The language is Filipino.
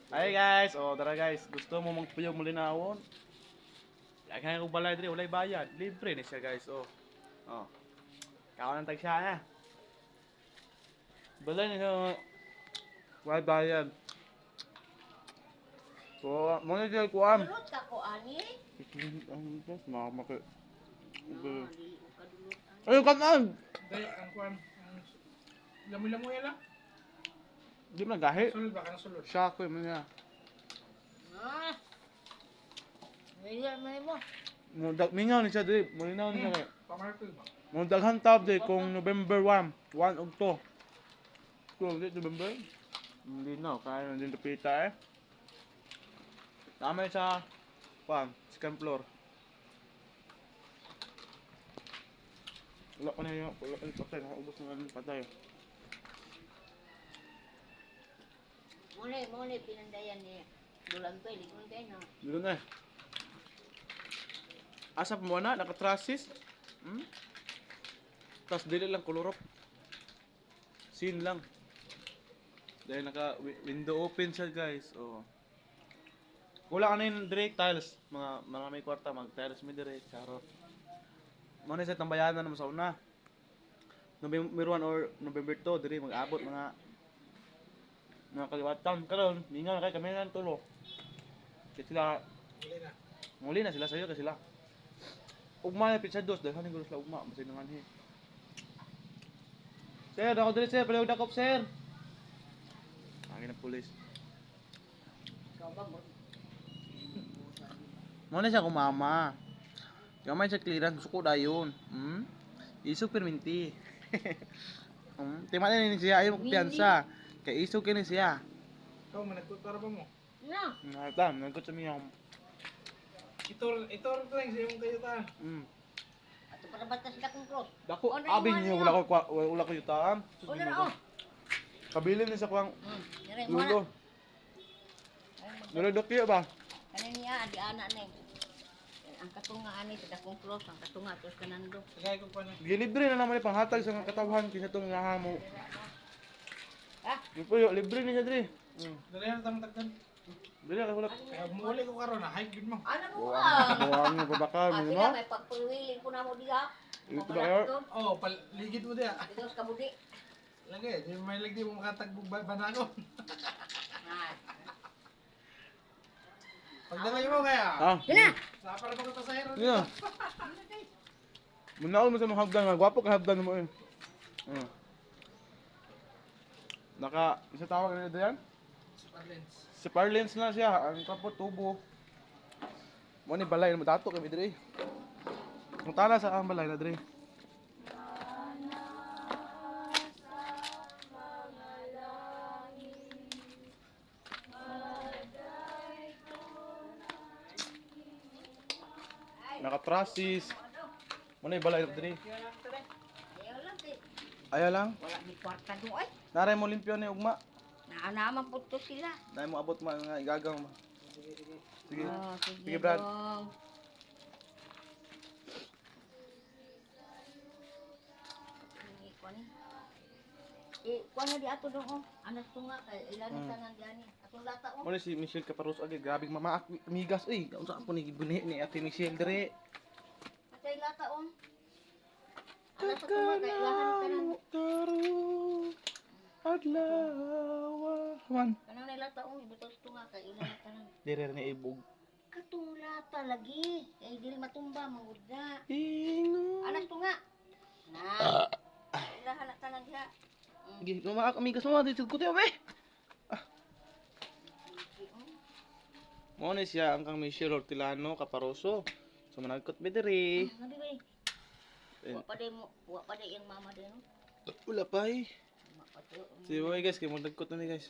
Ay guys, tara guys, gusto mo magpuyo muli na awon? Lagyan ko balay diri, walay bayad, libre ni siya guys, Oh. Kaon ang tag siya na. Balay ni siya, walay bayad. So, mo ni siya kuan. Dulot ka ko ani. Ang guys, mamakit. No, dili ko kadulot ani. Ayun kanan! Dahil ang kuan, lamu-lamu yan lang. Di man gahi. Sulod ba ka na sulod? Siya ko man niya. Ah. Ngayon mo. Mingaw ni siya diri, mulinaw ni siya kay. Pamarkol ba? Mo daghan tab di kung November 1 ug 2. Kung di November, hindi na kaya din tapita eh. Tama sa second floor. Wala ko na yung patay, nakaubos na ng patay. Muna pinandayan ni Bulan ko, likon kayo na. Dito na eh. Asa mo na, naka-trusses. Tapos dili lang kolorop. Scene lang. Dahil naka-window open siya guys. Wala ka na yung direct tiles. Mga may kwarta, mag-tiles may direct. Charot. Mga sa tambayanan naman sa una. November 1 or November 2, diri mag-abot mga kaliwatan. Karon, mingaw na kay kami na tulo. Kasi sila, Huli na. muli na sila sa'yo kasi sila. Ugma na pizza dos, dahil haniguro sila ugma, masay nangan he. Sir, ako dili sir, pala dakop sir. Angin ng pulis. Ikaw ba mo? Muna siya kumama. Kamay sa clearance, gusto ko dayon. Isog perminti. Tima na ni siya, ayaw mo kumpiyansa. Kaya isog ka ni siya. Ikaw, managkutara pa mo. No. Natam, nagkot sa miyaw. Itor to lang sa iyong kayo ta. Ato para batas ka kung cross. Dako, Ano abin yung niyo, ano? wala ko yutaan. Una na oh. Kabilin ni sa kuwang Dire mo na. lulo. Nulodok yun ba? Kanin niya, di ana ni. Ang katunga ani sa dakong cross, ang katunga tos kanando. Sagay ko pa na. Gilibre na naman yung panghatag sa katawhan kisa itong nahamo. Ah, Yung po yun, libre niya dre. Dali na tamang tagdan. Dili ako wala. Kaya muli ko karon na, hike good mo. ano mo Buwang niyo pa baka, Ah, mo sige, no? may pagpulwiling ko na mo diha. Ito ba kayo? Oh, paligid mo diya. Dito sa kabudi. Lagi, di may lagi mo makatagbog banagon. Ah. Pagdala mo kaya. Dina. Sa para pag pasahero. Yeah. Munaon mo sa mga hagdan, gwapo ka hagdan mo eh. Isa tawag na ito yan? Parlens. Si Parlens na siya, ang kapot tubo. Mo ni balay mo dato kami dire. Kung tala sa ang balay na dire. Naka-trusses. Mo ni balay na dire. Ayaw lang kay Ayaw lang. wala ni kwarta do ay. Naray mo limpyo ni ugma. Naanaman po to sila. Dahil mo abot mga igagang mo. Sige. Oh, Sige, Brad. dong. Sige, kuwan ni. Kuwan na di ato dong oh. Anas to nga kay ilan ni tanan diani. Atong lata oh. Mo ni si Michelle Caparros agi, grabe mama amigas eh. Unsa po ni gibuni ni Ate Michelle dire. Atay lata oh. Anas to nga kay ilahan tanan. Adlaw. Man, Kanang nilata oh, ibutos to nga kay ilahan tanan. dire ni ibog. Katong lata lagi. Kay dili matumba mangud na. Ingo. Anas to nga. Na. Ilahan na tanan diha. Gi, mama amigas mo dito ko tayo be. Mo ni siya ang kang Michelle Hortilano Caparoso. So managkot be dire. Nabi ba? Wa pa day yung mama din no. Wala pa eh. Mapato. Sige guys, kay mo nagkot na ni guys.